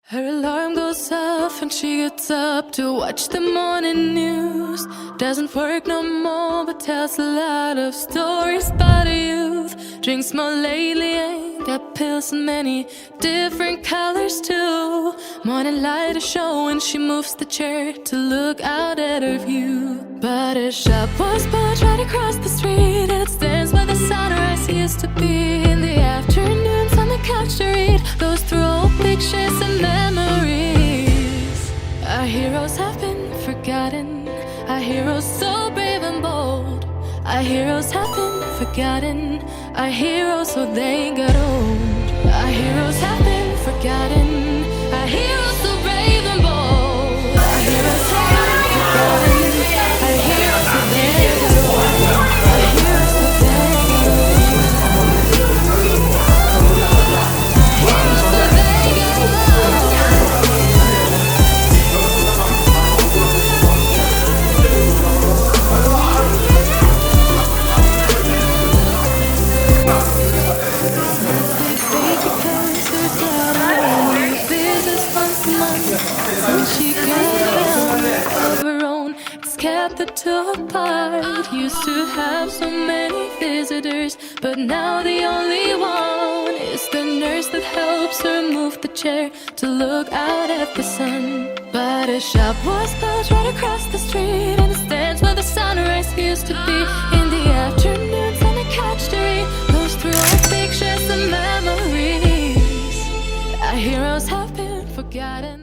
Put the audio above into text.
Her alarm goes off and she gets up to watch the morning news. Doesn't work no more but tells a lot of stories about her youth. Drinks more lately, ain't got pills in many different colors too. Morning light is showing, she moves the chair to look out at her view. But her shop was built right across the street, and it stands where the sunrise used to be. In the afternoons on the couch to read, goes through old pictures and memories. Our heroes have been forgotten, our heroes so brave and bold. Our heroes have been forgotten, our heroes so they got old. Our heroes have been forgotten, our heroes so brave and bold. Our heroes have been forgotten, our heroes so they got old. Our heroes so they got old. Heroes so they got old. She got of her own, it's kept the two apart. Used to have so many visitors, but now the only one is the nurse that helps her move the chair to look out at the sun. But her shop was built right across the street, and it stands where the sunrise used to be. In the afternoons on the couch to read, goes through old pictures and memories. Our heroes have been forgotten.